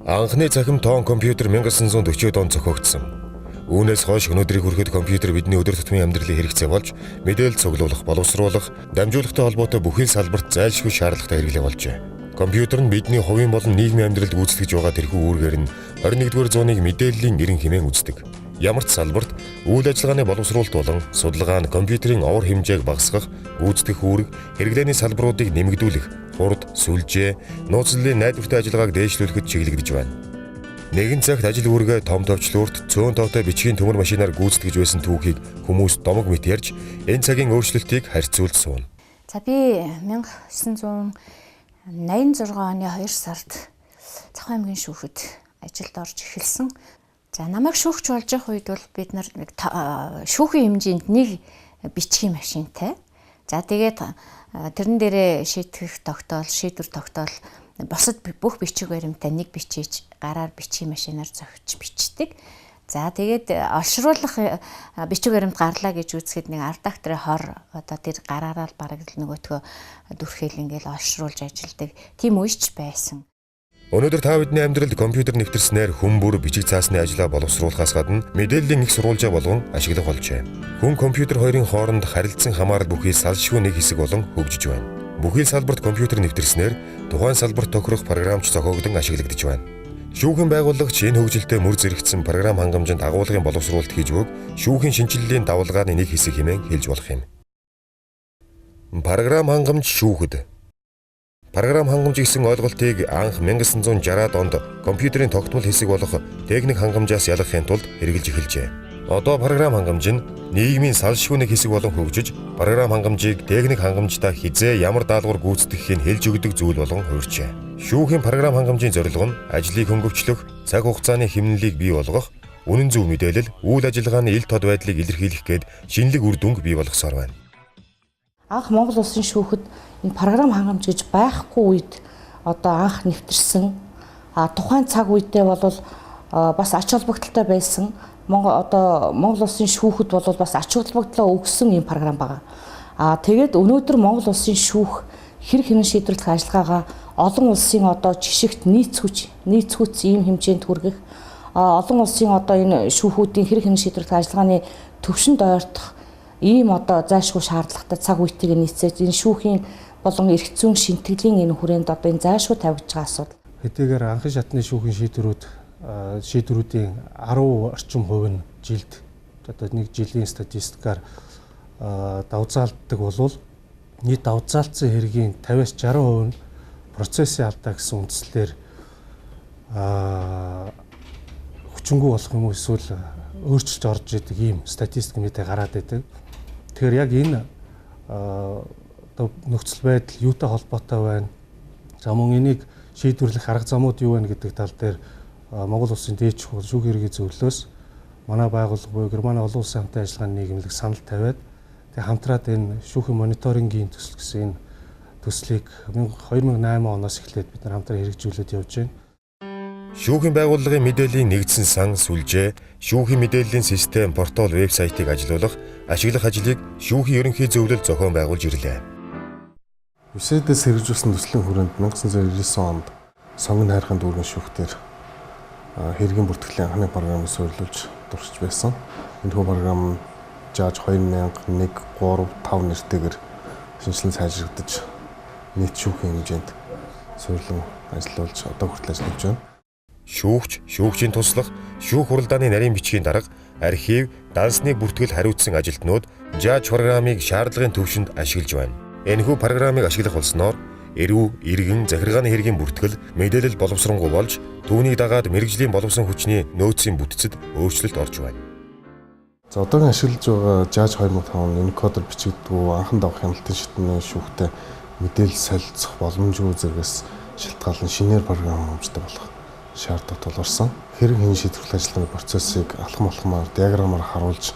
Анхны цахим тоон компьютер 1940-од онд зохиогдсон. Үүнээс хойш өнөөдрийг хүрэхэд компьютер бидний өдөр тутмын амьдралын хэрэгцээ болж, мэдээлэл цуглуулах, боловсруулах, дамжуулахтай холбоотой бүхэл салбарт зайлшгүй шаардлагатай хэрэглээ болжээ. Компьютер нь бидний хувийн болон нийгмийн амьдралд гүйцэтгэж байгаа тэрхүү үүргээр нь 21-р зууныг мэдээллийн эрен хэмээн үздэг. Ямар ч салбарт үйл ажиллагааны боловсруулалт болон судалгаа нь компьютерийн овор хэмжээг багасгах, гүйцэтгэх үүрэг, хэрэглээний салбаруудыг нэмэгдүүлэх, хурд, сүлжээ, нууцлалын найдвартай ажиллагааг дээшлүүлэхэд чиглэгдэж байна. Нэгэн цагт ажил үүргээ том товчлуурт цөөн товтой бичгийн төмөр машинаар гүйцэтгэж байсан түүхийг хүмүүс домог мэт ярьж, энэ цагийн өөрчлөлтийг харьцуулж сууна. За би 1986 оны 2 сард Цахим аймгийн шүүхэд ажилд орж эхэлсэн. За намайг шүүгч болж явах үед бол бид нар шүүхийн хэмжээнд нэг бичгийн машинтай. За тэгээд тэрэн дээрээ шийдвэр тогтоол босод бүх бичиг баримтаа нэг бичиж гараар бичгийн машинаар зохиж бичдэг. За тэгээд олшруулах бичиг баримт гарлаа гэж үзэхэд нэг редакторын хор одоо тэр гараараа л бараг л нөгөөтгөө дүрхэл ингээл олшруулж ажилдаг. Тийм үеч байсан. Өнөөдөр та бидний амьдралд компьютер нэвтэрснээр хүн бүр бичиг цаасны ажлаа боловсруулахаас гадна мэдээллийн их сурвалжаа болгон ашиглах болжээ. Хүн компьютер хоёрын хооронд харилцан хамаарал бүхий салшгүй нэг хэсэг болон хөгжиж байна. Бүхий салбарт компьютер нэвтэрснээр тухайн салбарт тохирох програмч зохиогдон ашиглагдж байна. Шүүхийн байгууллагч энэ хөгжилтэй мөр зэрэгцсэн програм хангамжинд агуулгын боловсруулалт хийж өгөг шүүхийн шинжилгээний давалгааны нэг хэсэг хэмээн хэлж болох юм. Програм хангамж шүүхэд. Програм хангамж гэсэн ойлголтыг анх 1960-ад онд компьютерийн тогтмол хэсэг болох техник хангамжаас ялгахын тулд хэрэгжилж эхэлжээ. Одоо програм хангамж нь нийгмийн салшгүй нэг хэсэг болон хөгжиж, програм хангамжийг техник хангамжтай хизээ ямар даалгавар гүйцэтгэхийг хэлж өгдөг зүйл болон хувирчээ. Шүүхийн програм хангамжийн зорилго нь ажлыг хөнгөвчлөх, цаг хугацааны хэмнэлийг бий болгох, үнэн зөв мэдээлэл, үйл ажиллагааны ил тод байдлыг илэрхийлэх гээд шинэлэг үр дүнг бий болгосоор байна. Анх Монгол Улсын шүүхэд энэ програм хангамж гэж байхгүй үед одоо анх нэвтэрсэн. Тухайн цаг үедээ бол бас ач холбогдолтой байсан. Монгол Улсын шүүхэд бол бас ач холбогдлоо өгсөн юм програм байгаа. Тэгээд өнөөдөр Монгол Улсын шүүх хэрэг хянан шийдвэрлэх ажиллагаагаа олон улсын одоо жишгт нийцүүц ийм хэмжээнд хүргэх, олон улсын одоо энэ шүүхүүдийн хэрэг хянан шийдвэрлэх ажиллагааны төвшөнд ойртох ийм одоо зайлшгүй шаардлагатай цаг үеийг нийцээж энэ шүүхийн болон эрх зүйн шинтгэлийн энэ хүрээнд одоо энэ зайлшгүй тавьж байгаа асуудал. Хэдийгээр анхан шатны шүүхийн шийдвэрүүдийн 10 орчим хувь нь жилд одоо нэг жилийн статистикаар давзаалддаг болвол нийт давзаалдсан хэргийн 50-60% нь процессын алдаа гэсэн үндслээр хүчингүй болох юм уу эсвэл өөрчилж орж идэг ийм статистик мэдээ гараад байдаг. Тэгэхээр яг энэ одоо нөхцөл байдал юутай холбоотой байна? За мөн энийг шийдвэрлэх арга замууд юу вэ гэдэг тал дээр Монгол Улсын дээд шүүхийн хэргийн зөвлөлөөс манай байгууллага буюу Германы олон улсын хамтын ажиллагааны нийгэмлэг санал тавиад хамтраад энэ шүүхийн мониторингийн төсөл гэсэн энэ төслийг 2008 оноос эхлээд бид нар хамтран хэрэгжүүлээд явж байна. Шүүхийн байгууллагын мэдээллийн нэгдсэн сан, сүлжээ, шүүхийн мэдээллийн систем, портал, вебсайтыг ажилуулах, ашиглах ажлыг шүүхийн ерөнхий зөвлөл зохион байгуулж ирлээ. USAID-ээс хэрэгжүүлсэн төслийн хүрээнд 1999 онд сонгон хайрхын дүүргийн шүүхтэр хэргийн бүртгэлийн анхны програмыг суурилуулж дурсж байсан. Энэхүү програм жааж 2001, 3, 5 нэртэйгээр шинжилэн сайжрагдаж нийт шүүхийн хэмжээнд суурилан ажиллуулж одоо хүртэл ажиллаж байна. Шүүгч, шүүгчийн туслах, шүүх хуралдааны нарийн бичгийн дарга, архив, дансны бүртгэл хариуцсан ажилтнууд жааж програмыг шаардлагын төвшөнд ашиглаж байна. Энэхүү програмыг ашиглах болсноор эрүү, иргэн, захиргааны хэргийн бүртгэл, мэдээлэл боловсронгуй болж, түүнийг дагаад мэрэгжлийн боловсон хүчний нөөцийн бүтцэд өөрчлөлт орж байна. За одоогийн ашиглаж байгаа жааж 2005 оны кодер бичигдгүү анхан давах хяналтын шатны шүүхтэй мэдээлэл солилцох боломжгүй зэрэгс шалтгаалan шинээр програм хангамжтай болох шаардлага тулгарсан. Хэрэг хянан шийдвэрлэх ажиллагааны процессыг алхам алхмаар диаграмаар харуулж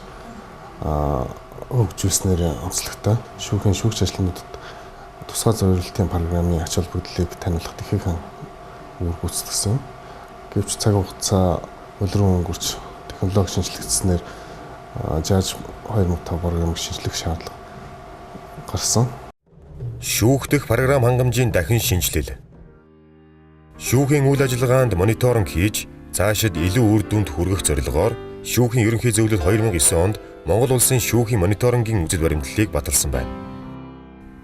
хөгжүүлснээр онцлогтой шүүхийн шүүгч ажлын тусгай зорилтын програмын ач холбогдлыг таниулах дахихан үр гүйцэтгсэн. Гэвч цаг хугацаа улиран өнгөрч технологи шинжлэгдснээр жааж 2005 програмыг шинжлэх шаардлага гарсан. Шүүхдэх програм хангамжийн дахин шинжилэл. Шүүхийн үйл ажиллагаанд мониторинг хийж, цаашид илүү үр дүнд хүргэх зорилгоор шүүхийн ерөнхий зөвлөлд 2009 онд Монгол улсын шүүхийн мониторингийн үзэл баримтлалыг баталсан байна.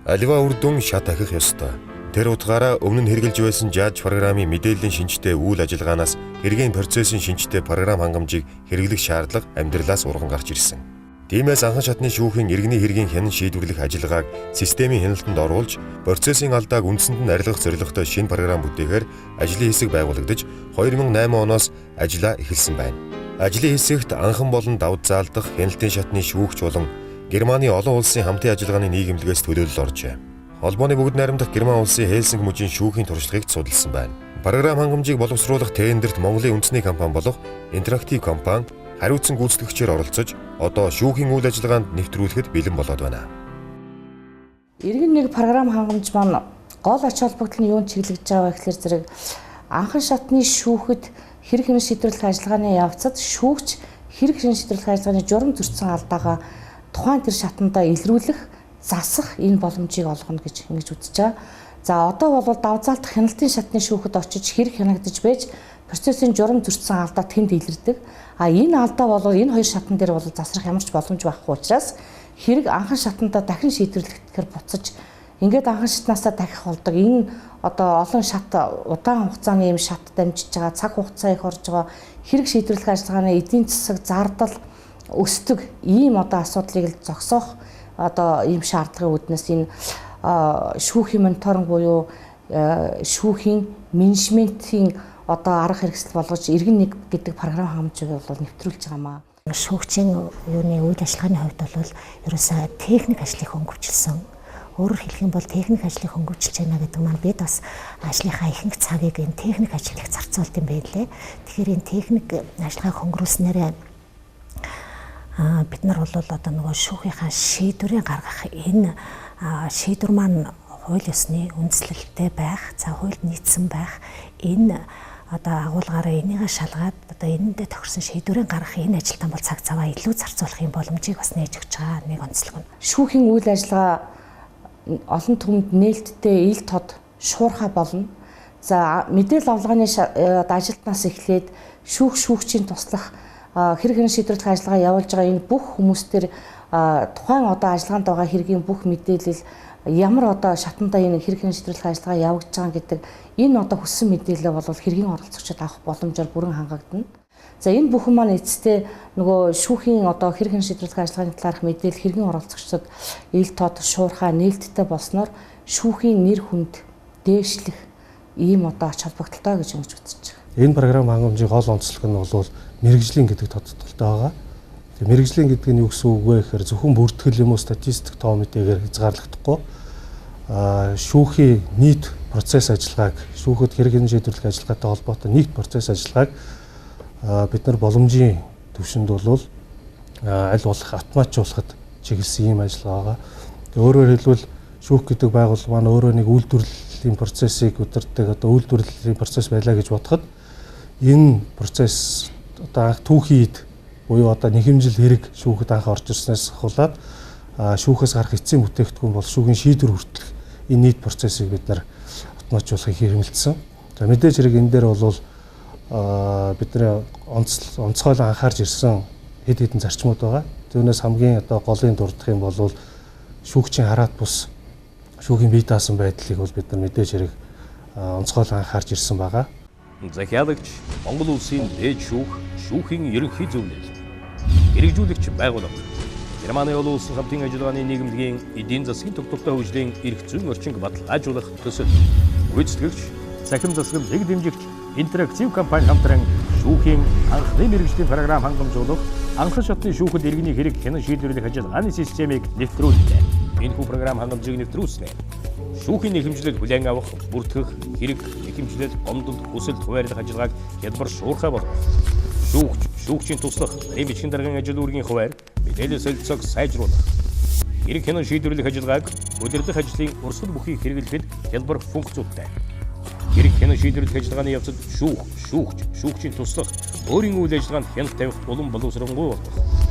Аливаа үр дүн шат ахих ёстой. Тэр утгаараа өмнө нь хэрэгжилж байсан жааж программын мэдээллийн шинжтэй үйл ажиллагаанаас хэргийн процессын шинжтэй програм хангамжийг хэрэглэх шаардлага амьдралаас урган гарч ирсэн. Тиймээс анхан шатны шүүхийн иргэний хэргийн хянан шийдвэрлэх ажиллагааг системийн хяналтанд оруулж, процессын алдааг үндсэнд нь арилгах зорилготой шинэ програм бүтээхээр ажлын хэсэг байгуулагдаж 2008 оноос ажиллаа эхэлсэн байна. Ажлын хэсэгт анхан болон давд заалдах хяналтын шатны шүүгч болон Германы олон улсын хамтын ажиллагааны нийгэмлэгээс төлөөлөл оржээ. Холбооны бүгд найрамдах Герман улсын Хельсинки мужийн шүүхийн туршлагыг судалсан байна. Програм хангамжийг боловсруулах тендерт Монголын үндэсний компани болох Интерактив компани хариуцсан гүйцэтгэгчээр оролцож, одоо шүүхийн үйл ажиллагаанд нэвтрүүлэхэд бэлэн болоод байна. Иргэн нэг програм хангамж маань гол ач холбогдол нь юунд чиглэж байгаа гэхээр зэрэг анхан шатны шүүхэд хэрэг хянан шийдвэрлэх ажиллагааны явцад шүүгч хэрэг хянан шийдвэрлэх ажиллагааны журам зөрчсөн алдаагаа тухайн тэр шатандаа илрүүлэх, засах энэ боломжийг олгоно гэж ингэж үзэж байгаа. За одоо бол давзаалтах хяналтын шатны шүүхэд очиж хэрэг хянагдаж байж процессын журам зөрчсөн алдаа тэнд илэрдэг. А энэ алдаа бол энэ хоёр шатан дээр бол засрах ямар ч боломж байхгүй учраас хэрэг анхан шатандаа дахин шийдвэрлэхээр буцаж ингээд анхан шатнаасаа дахих болдог. Энэ одоо олон шат удаан хугацааны юм шат дамжиж байгаа, цаг хугацаа их орж байгаа хэрэг шийдвэрлэх ажиллагааны эдийн засаг зардал өсдөг ийм одоо асуудлыг зогсоох одоо ийм шаардлагын үүднээс энэ шүүхийн мониторинг буюу шүүхийн менежментийн одоо арга хэрэгсэл болгож иргэн нэг гэдэг програм хангамжийг бол нэвтрүүлж байгаамаа. Шүүгчийн юуны үйл ажиллагааны хувьд бол ерөөсөө техник ажлыг хөнгөвчлсөн. Өөрөөр хэлэх юм бол техник ажлыг хөнгөвчлж байна гэдэг маань бид бас ажлынхаа ихэнх цагийг энэ техник ажлыг зарцуулт юм байлээ. Тэгэхээр энэ техник ажиллагааг хөнгөрүүлснээрээ бид нар бол одоо нөгөө шүүхийнхаа шийдвэрийн гаргах энэ шийдвэр маань хууль ёсны үндслэлтэй байх, за хуульд нийцсэн байх энэ одоо агуулгаараа энийгээ шалгаад одоо энэндээ тохирсон шийдвэрийн гаргах энэ ажилтан бол цаг цаваа илүү зарцуулах юм боломжийг бас нээж өгч байгаа нэг онцлог нь. Шүүхийн үйл ажиллагаа олон түмэнд нээлттэй ил тод шуурхай болно. За мэдээлэл авалгааны ажилтнаас эхлээд шүүгчийн туслах хэрэг хянан шийдвэрлэх ажиллагаа явуулж байгаа энэ бүх хүмүүстэр тухайн одоо ажиллагаанд байгаа хэргийн бүх мэдээлэл ямар одоо шатандаа энэ хэрэг хянан шийдвэрлэх ажиллагаа явагдаж байгаа гэдэг энэ одоо хүссэн мэдээлэл бол хэргийн оролцогчид авах боломжоор бүрэн хангагдана. За энэ бүхэн маань эцэстээ нөгөө шүүхийн одоо хэрэг хянан шийдвэрлэх ажиллагааны талаарх мэдээлэл хэргийн оролцогчдод ил тод шуурхай нээлттэй болсноор шүүхийн нэр хүнд дээшлэх ийм одоо ач холбогдолтой гэж ингэж үзэж байгаа. Энэ програм хангамжийн гол онцлог нь бол мэрэгжлийн гэдэг тодтолтой байгаа. Тэгээ мэрэгжлийн гэдэг нь юу гэсэн үг вэ гэхээр зөвхөн бүртгэл юм уу статистик тоо мэдээгээр хязгаарлагдахгүй шүүхийн нийт процесс ажиллагааг шүүхэд хэрэг хянан шийдвэрлэх ажиллагаатай холбоотой нийт процесс ажиллагааг бид нар боломжийн түвшинд бол аль болох автоматжуулахад чиглэсэн ийм ажиллагаа байгаа. Тэгээ өөрөөр хэлбэл шүүх гэдэг байгууллага маань өөрөө нэг үйлдвэрлэлийн процессыг удирдах одоо үйлдвэрлэлийн процесс байлаа гэж бодоход энэ процесс одоо анх түүхийд буюу одоо нэхэмжил хэрэг шүүхэд анх орж ирснээс ахуулаад шүүхээс гарах эцсийн бүтээгдэхүүн бол шүүхийн шийдвэр хүртэх энэ нийт процессыг бид нар автоматжуулахыг хэрэгэлсэн. За мэдээж хэрэг энэ дээр бол бидний онцгойлон анхаарч ирсэн хэд хэдэн зарчмууд байгаа. Түүнээс хамгийн одоо голын дурдах юм бол шүүгчийн хараат бус шүүхийн бие даасан байдлыг бол бид нар мэдээж хэрэг онцгойлон анхаарч ирсэн байгаа. Захиалагч Монгол улсын дээд шүүх шүүхийн ерөнхий зөвлөл хэрэгжүүлэгч байгууллага Германы олон улсын хамтын ажиллагааны нийгэмлэгийн эдийн засгийн тогтвортой хөгжлийн эрх зүйн орчинг баталгаажуулах төсөл гүйцэтгэгч цахим засаглалыг дэмжигч Интерактив компани хамтран шүүхийн анхны мэргэжлийн програм хангамжуулах анхан шатны шүүхэд иргэний хэрэг хянан шийдвэрлэх ажиллагааны системийг нэвтрүүлдэг. Энэхүү програм хангамжийг нэвтрүүлснээр шүүхийн нэхэмжлэл хүлээн авах, бүртгэх, хэрэг нэхэмжлэл, гомдол, хүсэлт хуваарлах ажиллагааг хялбар шуурхай болгох. Шүүгчийн туслах, нарийн бичгийн даргын ажил үүргийн хуваар мэдээлэл солилцоог сайжруулах. Хэрэг хянан шийдвэрлэх ажиллагааг удирдах ажлын урсгал бүхий хэрэглэхэд хялбар функцүүдтэй. Хэрэг хянан шийдвэрлэх ажиллагааны явцад шүүгчийн туслах, өөрийн үйл ажиллагаанд хяналт тавих улам боловсронгуй болох.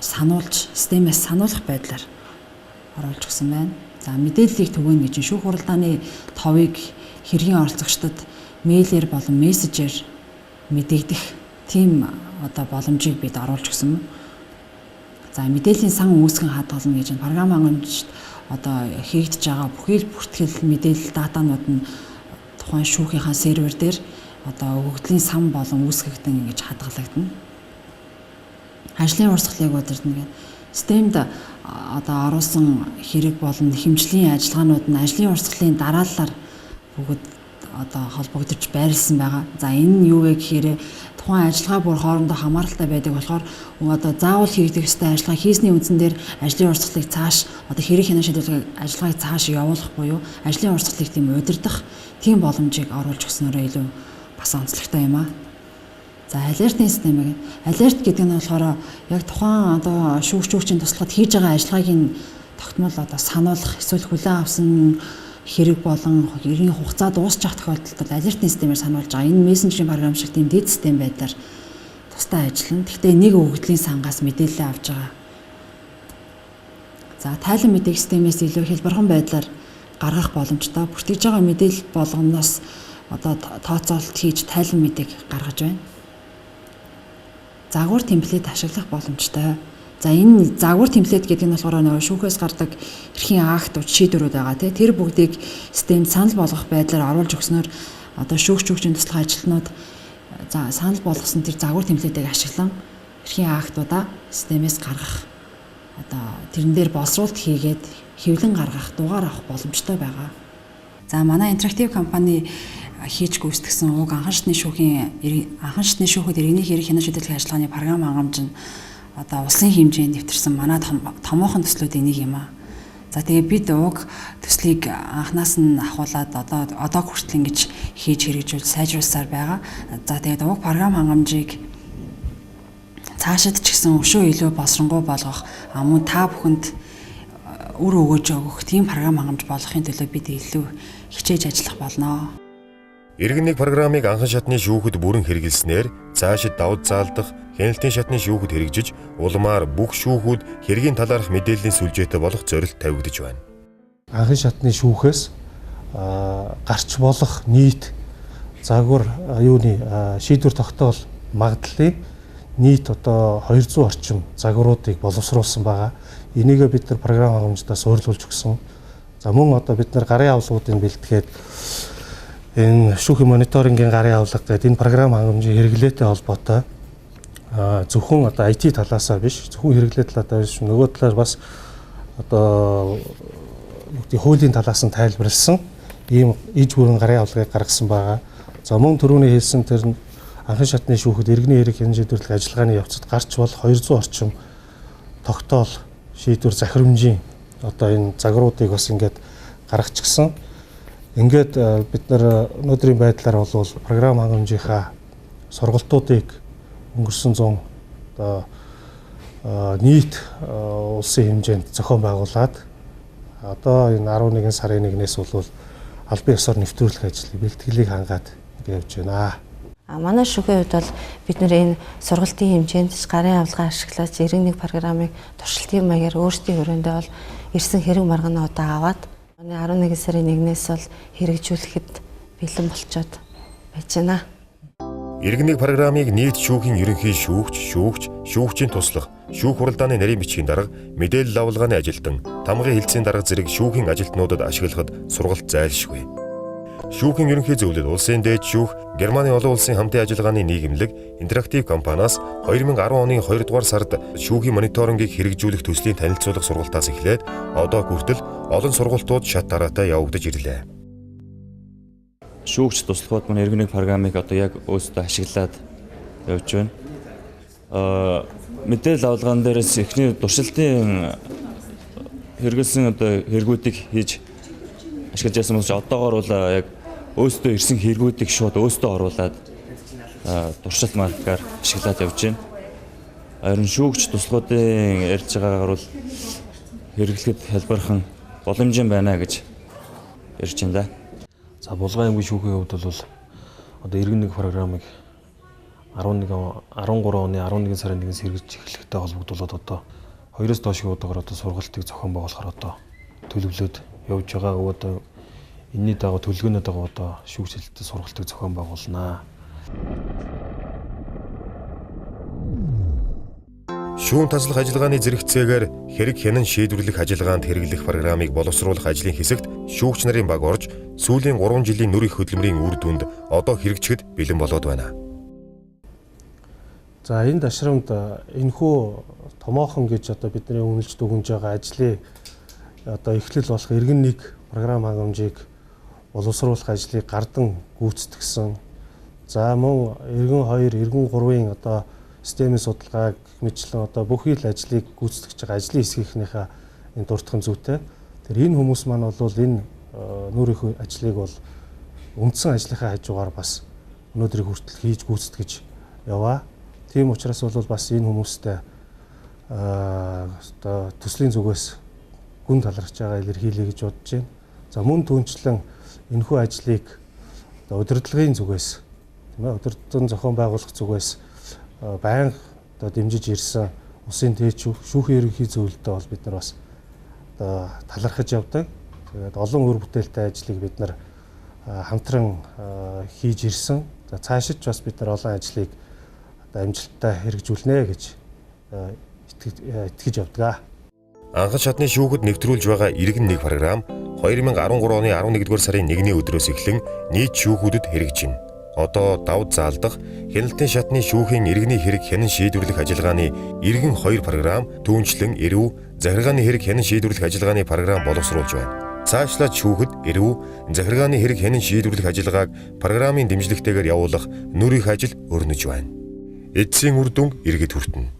сануулж, системээс сануулах байдлаар оруулж өгсөн байна. За мэдээллийг түгээн гэж шүүх хуралдааны товыг хэргийн оролцогчдод мэйлээр болон мессежээр мэдэгдэх тийм боломжийг бид оруулж өгсөн. За мэдээллийн сан үүсгэн хадгална гэж програм хангамжид хийгдэж байгаа бүхий л бүртгэл мэдээлэл датанууд нь тухайн шүүхийнхаа сервер дээр өгөгдлийн сан болон үүсгэгдэн ингэж хадгалагдана. Ажлын урсгалыг удирдна гэдэг системд оруулсан хэрэг болон хэмжлийн ажиллагаанууд нь ажлын урсгалын дарааллаар бүгд холбогдож байрлсан байгаа. За энэ нь юу вэ гэхээр тухайн ажиллагаа бүр хоорондоо хамааралтай байдаг болохоор заавал хийгдэх ёстой ажиллагаа хийсний үндсэн дээр ажлын урсгалыг цааш хэрэг хянаа шийдвэрлэх ажиллагааг цааш явуулах буюу ажлын урсгалыг тийм удирдах тийм боломжийг оруулж өгснөөрөө илүү бас онцлогтой юм аа. За алертын систем алерт гэдэг нь болохоор яг тухайн шүүгчийн туслахад хийж байгаа ажиллагааг тогтмол сануулах эсвэл хүлээн авсан хэрэг болон эргийн хугацаа дуусчих тохиолдолд алертын системээр сануулж байгаа. Энэ мессенжерийн програм шиг тийм дэд систем байдлаар тусдаа ажиллана. Гэхдээ нэг өгөгдлийн сангаас мэдээлэл авч байгаа. За тайлан мэдээх системээс илүү хэлбэрхэн байдлаар гаргах боломжтой. Бүртгэж байгаа мэдээлэл болгоноос тооцоолт хийж тайлан мэдээг гаргаж байна. Загвар темплет ашиглах боломжтой. За энэ загвар темплет гэдэг нь болохоор шүүхээс гардаг эрхийн актууд шийдвэрүүд байгаа тийм тэр бүгдийг системд санал болгох байдлаар оруулж өгснөөр шүүгчийн туслах ажилтнууд санал болгосон тэр загвар темплетийг ашиглан эрхийн актуудаа системээс гаргах тэрэн дээр боловсруулалт хийгээд хэвлэн гаргах дугаар авах боломжтой байгаа. За манай интерактив компани хийж гүйцэтгсэн уг анхан шатны шүүхэд иргэний хэрэг хянаа шийдвэрлэх ажиллагааны програм хангамж нь улсын хэмжээнд нэвтэрсэн манай томоохон төслүүдийн нэг юм аа. За тэгээ бид уг төслийг анханаас нь ахуулаад одоо хүртэл ингэж хийж хэрэгжүүл сайжруулсаар байгаа. За тэгээд уг програм хангамжийг цаашид ч гэсэн өшөө илүү боловсронгуй болгох мөн та бүхэнд үр өгөөж өгөх тийм програм хангамж болгохын төлөө бид илүү хичээж ажиллах болно. Иргэн нэг программыг анхан шатны шүүхэд бүрэн хэрэгэлснээр цаашид давд заалдах, хяналтын шатны шүүхэд хэрэгжиж, улмаар бүх шүүхүүд хэргийн талаарх мэдээллийн сүлжээтэй болох зорилт тавигдж байна. Анхан шатны шүүхээс гарч болох нийт загвар шийдвэр тогтоол магадлалын нийт 200 орчим загваруудыг боловсруулсан байгаа. Энийг бид нар програм хангамжтаас өөрлөлж өгсөн. За мөн бид нар гарын авлагуудыг бэлтгээд энэ шүүхийн мониторингийн гарын авлага гэдэг энэ програм хангамжийн хэрэглээтэй холбоотой зөвхөн IT талаасаа биш, зөвхөн хэрэглээ талаасаа биш, нөгөө талаар бас хуулийн талаас нь тайлбарлсан ийм иж бүрэн гарын авлагыг гаргасан байгаа. За мөн түрүүний хэлсэн тэр анхан шатны шүүхэд иргэний хэрэг хянаа шийдвэрлэх ажиллагааны явцад гарч болох 200 орчим тогтоол шийдвэр захирамжийн энэ загваруудыг бас ингээд гаргачихсан. Ингээд бид нар өнөөдрийн байдлаар бол програм хангамжийнхаа сургалтуудыг өнгөрсөн 100 нийт улсын хэмжээнд зохион байгуулад одоо энэ 11 сарын 1-ээс бол албан ёсоор нэвтрүүлэх ажлыг бэлтгэлийг хангаад явж байна. Манай шүүхийн хувьд бол бид нэр энэ сургалтын хэмжээнд гарын авлагаа ашиглаж иргэн нэг программыг туршилтын маягаар өөрсдийн хүрээндээ бол ирсэн хэрэг маргаанаа аваад 11 сарын 1-ээс бол хэрэгжүүлэхэд бэлэн болцоод байж байна. Иргэн нэг программыг нийт шүүхийн ерөнхий шүүгчийн туслах, шүүх хуралдааны нарийн бичгийн дарга, мэдээлэл авалгааны ажилтан, тамгын хэлтсийн дарга зэрэг шүүхийн ажилтнуудад ашиглахад сургалт зайлшгүй. Шүүхийн ерөнхий зөвлөлд улсын дээд шүүх, Германы олон улсын хамтын ажиллагааны нийгэмлэг интерактив компаниас 2010 оны 2 дугаар сард шүүхийн мониторингийг хэрэгжүүлэх төслийн танилцуулга сургалтаас эхлээд одоо хүртэл олон сургалтууд шат дараатай явагдаж ирлээ. Шүүгч туслахууд манай иргэн нэг программыг яг өөрсдөө ашиглаад явж байна. Мэдээлэл авалгаан дээрээс эхний туршилтын хэрэгэлсэн хэрэгүүдийг хийж ашиглаж байсан бол одоогоор бол яг өөрсдөө ирсэн хэрэгүүдийг шууд өөрсдөө оруулаад туршилт маркаар ашиглаад явж байна. Харин шүүгч туслахуудын ярьж байгаагаар бол хэрэглэхэд хэлбэрхэн боломжтой байна гэж ярьж байна да. За Булган аймгийн шүүхийн хувьд бол одоо иргэн нэг программыг 13 оны 11 сарын 1-ээс хэрэгжиж эхлэхтэй холбогдуулаад одоо 2-оос доошгийн удаагаар одоо сургалтыг зохион байгуулахаар одоо төлөвлөд явж байгаа. Одоо энэний дагуу төлөвлөгөөний дагуу одоо шүүгчилэлтэй сургалтыг зохион байгуулнаа. Шүүн таслах ажиллагааны зэрэгцээгээр хэрэг хянан шийдвэрлэх ажиллагаанд хэрэглэх программыг боловсруулах ажлын хэсэгт шүүгч нарын баг орж сүүлийн 3 жилийн нүрийн хөдөлмөрийн үр дүнд одоо хэрэгжихэд бэлэн болоод байна. За энэ ташрамд энэхүү томоохон гэж одоо бидний үнэлж дүгнж байгаа ажлыг одоо эхлэл болох иргэн 1 програм хангамжийг боловсруулах ажлыг гардан гүйцэтгэсэн. За мөн иргэн 2, иргэн 3-ын одоо системийн судалгааг мэтлэн одоо бүхий л ажлыг гүйцэтгэж байгаа ажлын хэсгийнхнийхээ энэ дуртахын зүйтэй. Тэр энэ хүмүүс маань бол энэ нүрийн ажлыг бол үндсэн ажлынхаа хажуугаар бас өнөөдрийг хүртэл хийж гүйцэтгэж яваа. Тийм учраас бол бас энэ хүмүүстэй одоо төслийн зүгээс гүн талархж байгаа илэрхийлье гэж бодож байна. За мөн түүнчлэн энэхүү ажлыг одоо удирдлагын зүгээс тийм ээ удирдлагын зохион байгуулах зүгээс байнга одоо дэмжиж ирсэн улсын дээд шүүхийн ерөнхий зөвлөлтөд бол бид нар бас одоо талархаж явдаг. Тэгээд олон үр бүтээлтэй ажлыг бид нар хамтран хийж ирсэн. За цаашид ч бас бид нар олон ажлыг одоо амжилттай хэрэгжүүлнэ гэж итгэж явдаг. Анхан шатны шүүхэд нэвтрүүлж байгаа иргэн 1 програм 2013 оны 11-р сарын 1-ний өдрөөс эхлэн нийт шүүхүүдэд хэрэгжинэ. Одоо давд заалдах хяналтын шатны шүүхийн иргэний хэрэг хянан шийдвэрлэх ажиллагааны иргэн 2 програм түүнчлэн эрүү захиргааны хэрэг хянан шийдвэрлэх ажиллагааны програм боловсруулж байна. Цаашлаад шүүхэд эрүү захиргааны хэрэг хянан шийдвэрлэх ажиллагааг програмын дэмжлэгтэйгээр явуулах нүрийн ажил өрнөж байна. Эцсийн үр дүн иргэд хүртэнэ.